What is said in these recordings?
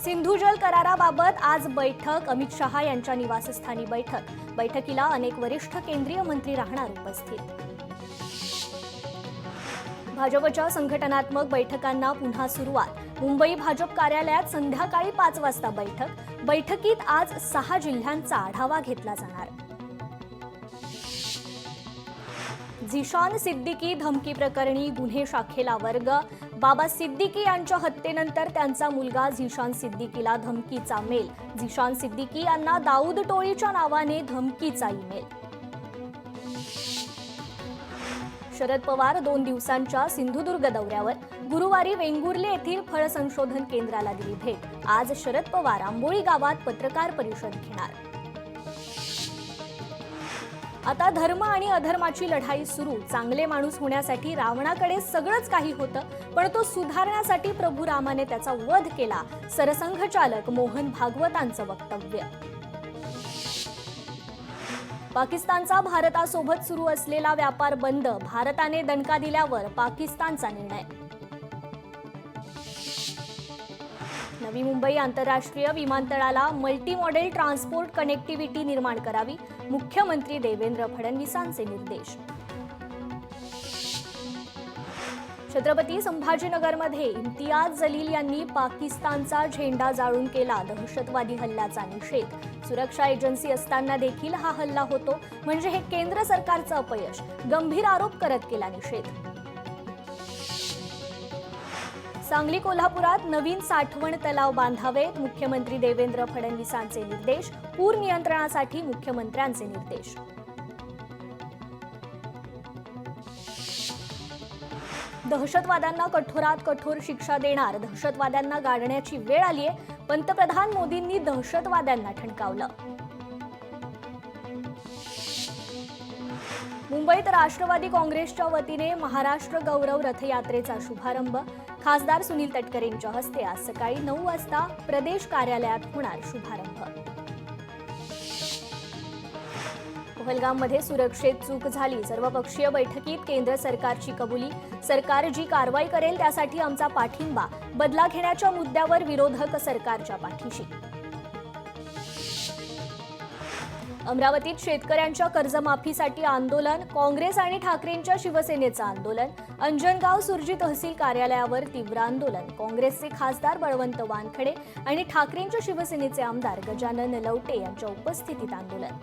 सिंधुजल कराराबाबत आज बैठक, अमित शहा यांच्या निवासस्थानी बैठकीला अनेक वरिष्ठ केंद्रीय मंत्री राहणार उपस्थित। भाजपच्या संघटनात्मक बैठकांना पुन्हा सुरुवात। मुंबई भाजप कार्यालयात संध्याकाळी 5 वाजता बैठकीत आज 6 जिल्ह्यांचा आढावा घेतला जाणार। झिशान सिद्दीकी धमकी प्रकरणी गुन्हे शाखेला वर्ग। बाबा सिद्दीकी यांच्या हत्येनंतर त्यांचा मुलगा झिशान सिद्दीकीला धमकीचा मेल। झिशान सिद्दीकी यांना दाऊद टोळीच्या नावाने धमकीचा ईमेल। शरद पवार 2 दिवसांच्या सिंधुदुर्ग दौऱ्यावर। गुरुवारी वेंगुर्ले येथील फळ संशोधन केंद्राला दिली भेट। आज शरद पवार आंबोळी गावात पत्रकार परिषद घेणार। आता धर्म आणि अधर्माची लढाई सुरू। चांगले माणूस होण्यासाठी रावणाकडे सगळंच काही होतं, पण तो सुधारण्यासाठी प्रभू रामाने त्याचा वध केला। सरसंघचालक मोहन भागवतांचं वक्तव्य। पाकिस्तानचा भारतासोबत सुरू असलेला व्यापार बंद। भारताने दणका दिल्यावर पाकिस्तानचा निर्णय। नवी मुंबई आंतरराष्ट्रीय विमानतळाला मल्टी मॉडेल ट्रान्सपोर्ट कनेक्टिव्हिटी निर्माण करावी। मुख्यमंत्री देवेंद्र फडणवीसांचे निर्देश। छत्रपती संभाजीनगरमध्ये इम्तियाज जलील यांनी पाकिस्तानचा झेंडा जाळून केला दहशतवादी हल्ल्याचा निषेध। सुरक्षा एजन्सी असताना देखील हा हल्ला होतो म्हणजे हे केंद्र सरकारचं अपयश, गंभीर आरोप करत केला निषेध। सांगली कोल्हापुरात नवीन साठवण तलाव बांधावेत। मुख्यमंत्री देवेंद्र फडणवीसांचे निर्देश। पूर नियंत्रणासाठी मुख्यमंत्र्यांचे निर्देश। दहशतवाद्यांना कठोरात कठोर शिक्षा देणार। दहशतवाद्यांना गाडण्याची वेळ आलीय। पंतप्रधान मोदींनी दहशतवाद्यांना ठणकावलं। मुंबईत राष्ट्रवादी काँग्रेसच्या वतीने महाराष्ट्र गौरव रथयात्रेचा शुभारंभ। खासदार सुनील तटकरेंच्या हस्ते आज सकाळी 9 वाजता प्रदेश कार्यालयात होणार शुभारंभ। पहलगाममध्ये सुरक्षेत चूक झाली। सर्वपक्षीय बैठकीत केंद्र सरकारची कबुली। सरकार जी कारवाई करेल त्यासाठी आमचा पाठिंबा। बदला घेण्याच्या मुद्द्यावर विरोधक सरकारच्या पाठीशी। अमरावतीत शेतकऱ्यांच्या कर्जमाफीसाठी आंदोलन। काँग्रेस आणि ठाकरेंच्या शिवसेनेचं आंदोलन। अंजनगाव सुरजी तहसील कार्यालयावर तीव्र आंदोलन। काँग्रेसचे खासदार बळवंत वानखडे आणि ठाकरेंच्या शिवसेनेचे आमदार गजानन लवटे यांच्या उपस्थितीत आंदोलन।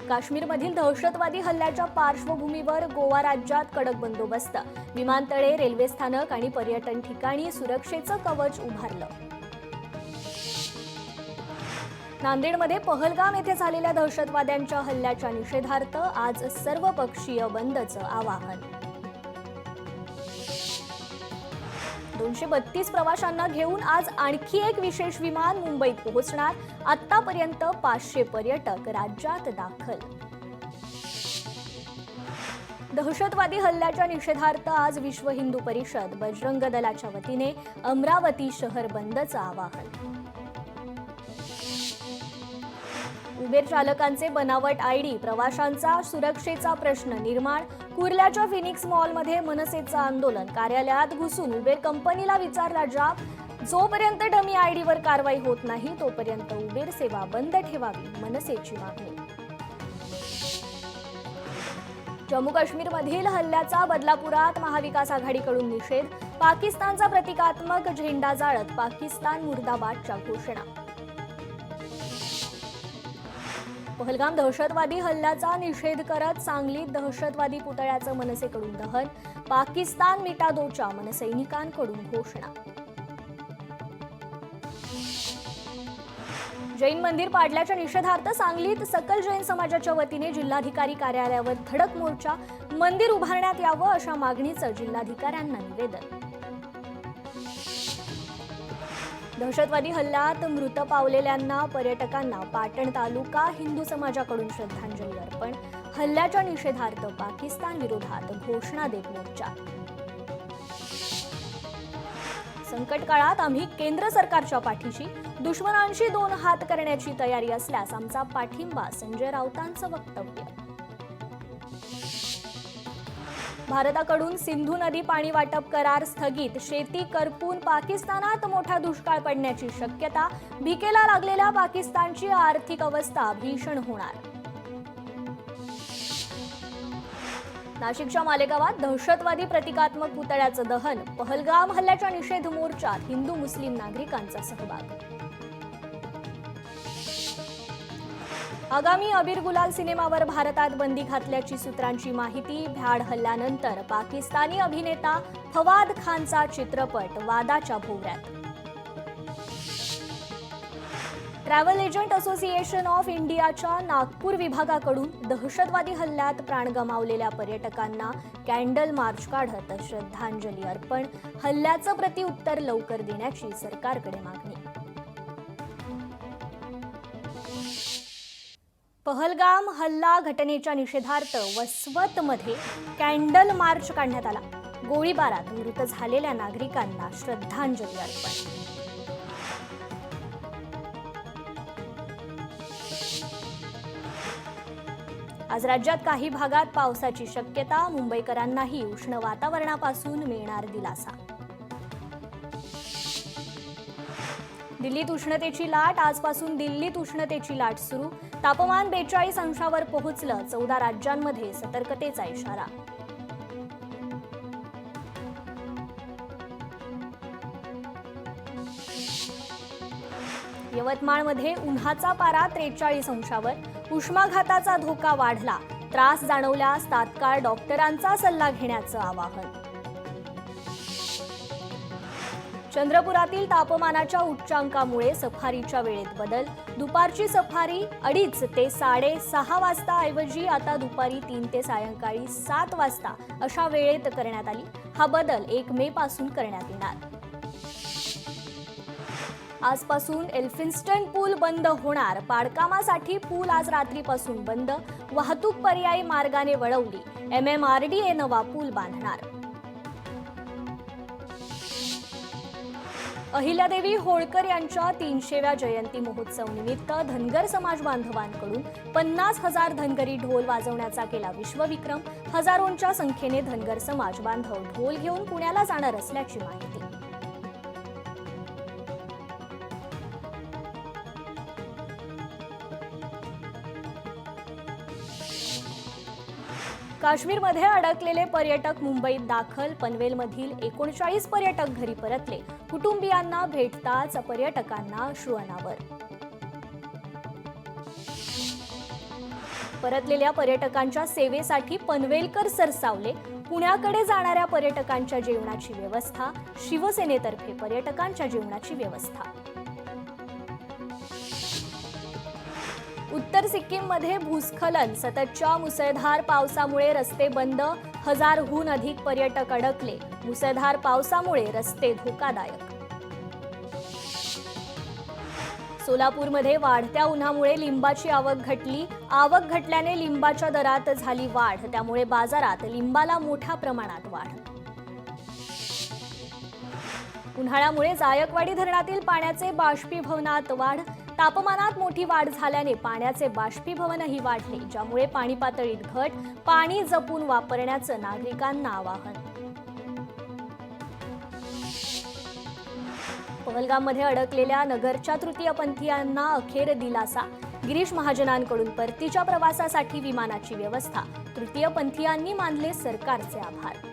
काश्मीरमधील दहशतवादी हल्ल्याच्या पार्श्वभूमीवर गोवा राज्यात कडक बंदोबस्त। विमानतळे, रेल्वे स्थानक आणि पर्यटन ठिकाणी सुरक्षेचं कवच उभारलं। नांदेडमध्ये पहलगाम येथे झालेल्या दहशतवाद्यांच्या हल्ल्याच्या निषेधार्थ आज सर्वपक्षीय बंदचं आवाहन। 232 प्रवाशांना घेऊन आज आणखी एक विशेष विमान मुंबईत पोहोचणार। आतापर्यंत 500 पर्यटक राज्यात दाखल। दहशतवादी हल्ल्याच्या निषेधार्थ आज विश्व हिंदू परिषद, बजरंग दलाच्या वतीने अमरावती शहर बंदचं आवाहन। उबेर चालकांचे बनावट आयडी, प्रवाशांचा सुरक्षेचा प्रश्न निर्माण। कुर्ल्याच्या फिनिक्स मॉलमध्ये मनसेचं आंदोलन। कार्यालयात घुसून उबेर कंपनीला विचारला जाब। जोपर्यंत डमी आयडीवर कारवाई होत नाही तोपर्यंत उबेर सेवा बंद ठेवावी, मनसेची मागणी। जम्मू काश्मीरमधील हल्ल्याचा बदलापुरात महाविकास आघाडीकडून निषेध। पाकिस्तानचा प्रतिकात्मक झेंडा जाळत पाकिस्तान मुर्दाबादच्या घोषणा। पहलगाम दहशतवादी हल्ल्याचा निषेध करत सांगलीत दहशतवादी पुतळ्याचं मनसेकडून दहन। पाकिस्तान मिटा दोच्या मनसैनिकांकडून घोषणा। जैन मंदिर पाडल्याच्या निषेधार्थ सांगलीत सकल जैन समाजाच्या वतीने जिल्हाधिकारी कार्यालयावर धडक मोर्चा। मंदिर उभारण्यात यावं अशा मागणीचं जिल्हाधिकाऱ्यांना निवेदन। दहशतवादी हल्ल्यात मृत पावलेल्यांना पर्यटकांना पाटण तालुका हिंदू समाजाकडून श्रद्धांजली अर्पण। हल्ल्याच्या निषेधार्थ पाकिस्तान विरोधात घोषणा देत मोर्चा। संकट काळात आम्ही केंद्र सरकारच्या पाठीशी, दुश्मनांशी 2 हात करण्याची तयारी असल्यास आमचा पाठिंबा, संजय राऊतांचं वक्तव्य। भारताकडून सिंधू नदी पाणी वाटप करार स्थगित, शेती करपून पाकिस्तानात मोठा दुष्काळ पडण्याची शक्यता, भीकेला लागलेल्या पाकिस्तानची आर्थिक अवस्था भीषण होणार. नाशिकच्या मालेगावात दहशतवादी प्रतिकात्मक पुतळ्याचं दहन, पहलगाम हल्ल्याच्या निषेध मोर्चात हिंदू मुस्लिम नागरिकांचा सहभाग. आगामी अबीर गुलाल सिनेमावर भारतात बंदी घातल्याची सूत्रांची माहिती, भ्याड हल्ल्यानंतर पाकिस्तानी अभिनेता फवाद खानचा चित्रपट वादाच्या भोवऱ्यात. ट्रॅव्हल एजंट असोसिएशन ऑफ इंडियाच्या नागपूर विभागाकडून दहशतवादी हल्ल्यात प्राण गमावलेल्या पर्यटकांना कॅन्डल मार्च काढत श्रद्धांजली अर्पण, हल्ल्याचं प्रत्युत्तर लवकर देण्याची सरकारकडे मागणी. पहलगाम हल्ला घटनेच्या निषेधार्थ वसवतमध्ये कॅन्डल मार्च काढण्यात आला. गोळीबारात मृत झालेल्या नागरिकांना श्रद्धांजली अर्पण. आज राज्यात काही भागात पावसाची शक्यता, मुंबईकरांनाही उष्ण वातावरणापासून मिळणार दिलासा. दिल्लीत उष्णतेची लाट, आजपासून दिल्लीत उष्णतेची लाट सुरू, तापमान 42 अंशावर पोहोचलं, 14 राज्यांमध्ये सतर्कतेचा इशारा. यवतमाळमध्ये उन्हाचा पारा 43 अंशावर, उष्माघाताचा धोका वाढला, त्रास जाणवल्यास तात्काळ डॉक्टरांचा सल्ला घेण्याचं आवाहन. चंद्रपुरातील तापमानाच्या उच्चांकामुळे सफारीच्या वेळेत बदल, दुपारची सफारी 2:30 ते 6:30 वाजता ऐवजी आता दुपारी 3 ते सायंकाळी 7 वाजता अशा वेळेत करण्यात आली. हा बदल 1 मे पासून करण्यात येणार. आजपासून एल्फिन्स्टन पूल बंद होणार, पाडकामासाठी पूल आज रात्रीपासून बंद, वाहतूक पर्यायी मार्गाने वळवली, MMRDA नवा पूल बांधणार. अहिल्यादेवी होळकर यांच्या 300व्या जयंती महोत्सव निमित्त धनगर समाज बांधवांकडून 50,000 धनगरी ढोल वाजवण्याचा केला विश्वविक्रम. हजारोंच्या संख्येने धनगर समाज बांधव ढोल घेऊन पुण्याला जाणार असल्याची माहिती. काश्मीरमध्ये अडकलेले पर्यटक मुंबईत दाखल, पनवेलमधील 39 पर्यटक घरी परतले, कुटुंबियांना भेटताच पर्यटकांना अश्रू अनावर. परतलेल्या पर्यटकांच्या सेवेसाठी पनवेलकर सरसावले, पुण्याकडे जाणाऱ्या पर्यटकांच्या जेवणाची व्यवस्था, शिवसेनेतर्फे पर्यटकांच्या जेवणाची व्यवस्था. उत्तर सिक्कीममध्ये भूस्खलन, सततच्या मुसळधार पावसामुळे रस्ते बंद, 1000हून अधिक पर्यटक अडकले, मुसळधार पावसामुळे रस्ते धोकादायक. सोलापूरमध्ये वाढत्या उन्हामुळे लिंबाची आवक घटली, आवक घटल्याने लिंबाच्या दरात झाली वाढ, त्यामुळे बाजारात लिंबाला मोठ्या प्रमाणात वाढ. उन्हाळ्यामुळे जायकवाडी धरणातील पाण्याचे बाष्पीभवनात वाढ, तापमानात मोठी वाढ झाल्याने पाण्याचे बाष्पीभवनही वाढले, ज्यामुळे पाणी पातळीत घट, पाणी जपून वापरण्याचं नागरिकांना आवाहन. पहलगाममध्ये अडकलेल्या नगरच्या तृतीयपंथीयांना अखेर दिलासा, गिरीश महाजनांकडून परतीच्या प्रवासासाठी विमानाची व्यवस्था, तृतीयपंथीयांनी मानले सरकारचे आभार.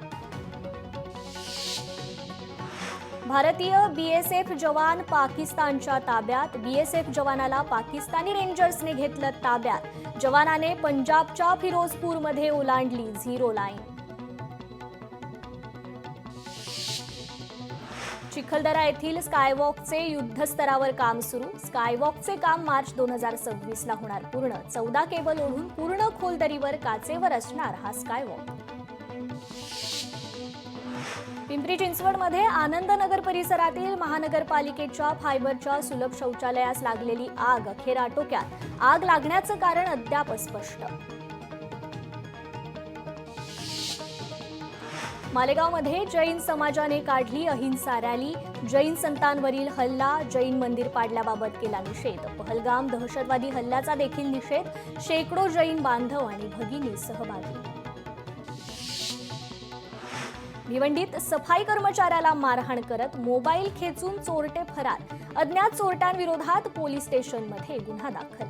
भारतीय BSF जवान पाकिस्तानच्या ताब्यात, BSF जवानाला पाकिस्तानी रेंजर्सने घेतलं ताब्यात, जवानाने पंजाबच्या फिरोजपूरमध्ये ओलांडली 0 लाईन. चिखलदरा येथील स्कायवॉकचे युद्धस्तरावर काम सुरू, स्कायवॉकचे काम मार्च 2026ला होणार पूर्ण, 14 केबल ओढून पूर्ण खोल दरीवर काचेवर असणार हा स्कायवॉक. पिंपरी चिंचवडमध्ये आनंदनगर परिसरातील महानगरपालिकेच्या फायबरच्या सुलभ शौचालयास लागलेली आग अखेर आटोक्यात, आग लागण्याचं कारण अद्याप अस्पष्ट. मालेगावमध्ये जैन समाजाने काढली अहिंसा रॅली, जैन संतांवरील हल्ला, जैन मंदिर पाडल्याबाबत केला निषेध, पहलगाम दहशतवादी हल्ल्याचा देखील निषेध, शेकडो जैन बांधव आणि भगिनी सहभागी. भिवंडीत सफाई कर्मचाऱ्याला मारहाण करत मोबाईल खेचून चोरटे फरार. अज्ञात चोरट्यांविरोधात पोलीस स्टेशनमध्ये गुन्हा दाखल.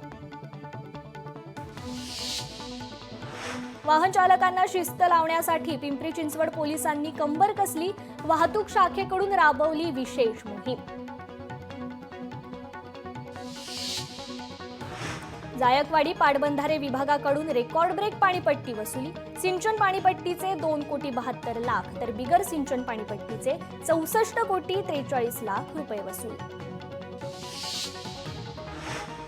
वाहन चालकांना शिस्त लावण्यासाठी पिंपरी चिंचवड पोलिसांनी कंबर कसली. वाहतूक शाखेकडून राबवली विशेष मोहीम. जायकवाडी पाटबंधारे विभागाकडून रेकॉर्ड ब्रेक पाणीपट्टी वसुली. सिंचन पाणीपट्टीचे 2,72,00,000 तर बिगर सिंचन पाणीपट्टीचे 64,43,00,000 रुपये वसूल.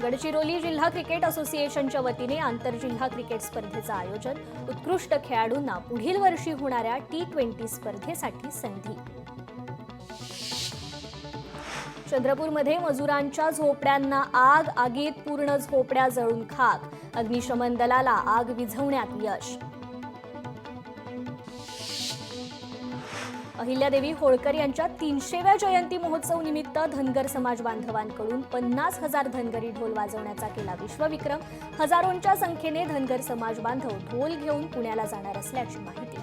गडचिरोली जिल्हा क्रिकेट असोसिएशनच्या वतीने आंतरजिल्हा क्रिकेट स्पर्धेचं आयोजन. उत्कृष्ट खेळाडूंना पुढील वर्षी होणाऱ्या T20 स्पर्धेसाठी संधी. चंद्रपूरमध्ये मजुरांच्या झोपड्यांना आग. आगीत पूर्ण झोपड्या जळून खाक. अग्निशमन दलाला आग विझवण्यात यश. अहिल्यादेवी होळकर यांच्या 300व्या जयंती महोत्सव निमित्त धनगर समाज बांधवांकडून 50,000 धनगरी ढोल वाजवण्याचा केला विश्वविक्रम. हजारोंच्या संख्येने धनगर समाज बांधव ढोल घेऊन पुण्याला जाणार असल्याची माहिती.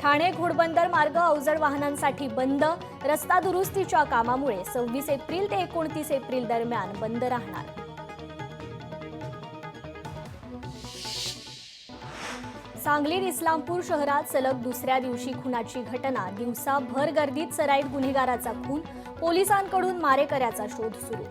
ठाणे घोडबंदर मार्ग अवजड वाहनांसाठी बंद. रस्ता दुरुस्तीच्या कामामुळे 26 एप्रिल ते 29 एप्रिल दरम्यान बंद राहणार. सांगलीत इस्लामपूर शहरात सलग दुसऱ्या दिवशी खुनाची घटना. दिवसाभर गर्दीत सराईत गुन्हेगाराचा खून. पोलिसांकडून मारेकऱ्याचा शोध सुरू.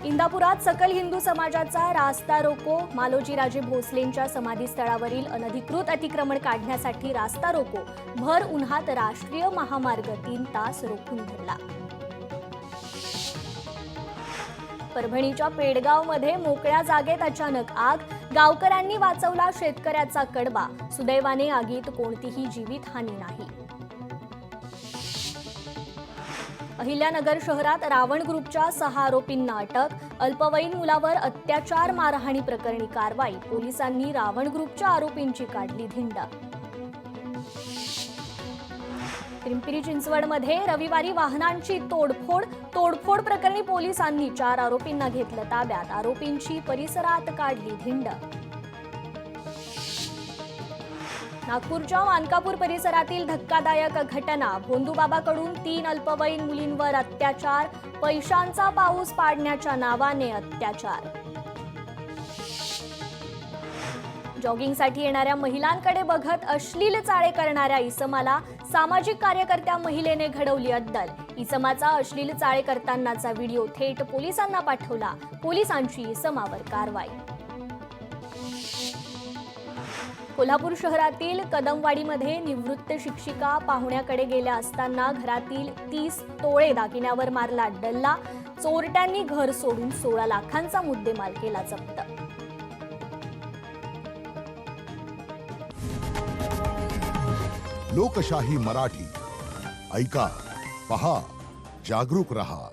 इंदापुरात सकल हिंदू समाजाचा रास्ता रोको. मालोजीराजे भोसलेंच्या समाधीस्थळावरील अनधिकृत अतिक्रमण काढण्यासाठी रास्ता रोको. भर उन्हात राष्ट्रीय महामार्ग 3 तास रोखून धरला. परभणीच्या पेडगावमध्ये मोकळ्या जागेत अचानक आग. गावकऱ्यांनी वाचवला शेतकऱ्याचा कडबा. सुदैवाने आगीत कोणतीही जीवितहानी नाही. अहिल्यानगर शहरात रावण ग्रुपच्या 6 आरोपींना अटक. अल्पवयीन मुलावर अत्याचार मारहाणी प्रकरणी कारवाई. पोलिसांनी रावण ग्रुपच्या आरोपींची काढली धिंड. पिंपरी चिंचवडमध्ये रविवारी वाहनांची तोडफोड. तोडफोड प्रकरणी पोलिसांनी 4 आरोपींना घेतलं ताब्यात. आरोपींची परिसरात काढली धिंड. नागपूरच्या मानकापूर परिसरातील धक्कादायक घटना. भोंदूबाबाकडून 3 अल्पवयीन मुलींवर अत्याचार. पैशांचा पाऊस पाडण्याच्या नावाने अत्याचार. जॉगिंगसाठी येणाऱ्या महिलांकडे बघत अश्लील चाळे करणाऱ्या इसमाला सामाजिक कार्यकर्त्या महिलेने घडवली अद्दल. इसमाचा अश्लील चाळे करतानाचा व्हिडिओ थेट पोलिसांना पाठवला. पोलिसांची इसमावर कारवाई. कोल्हापूर शहरातील कदमवाडीमध्ये निवृत्त शिक्षिका पाहुण्याकडे गेल्या असताना घरातील 30 तोळे दागिन्यावर मारला डल्ला. चोरट्यांनी घर सोडून 16 लाखांचा मुद्देमाल केला जप्त. लोकशाही मराठी ऐका, पहा, जागरूक रहा.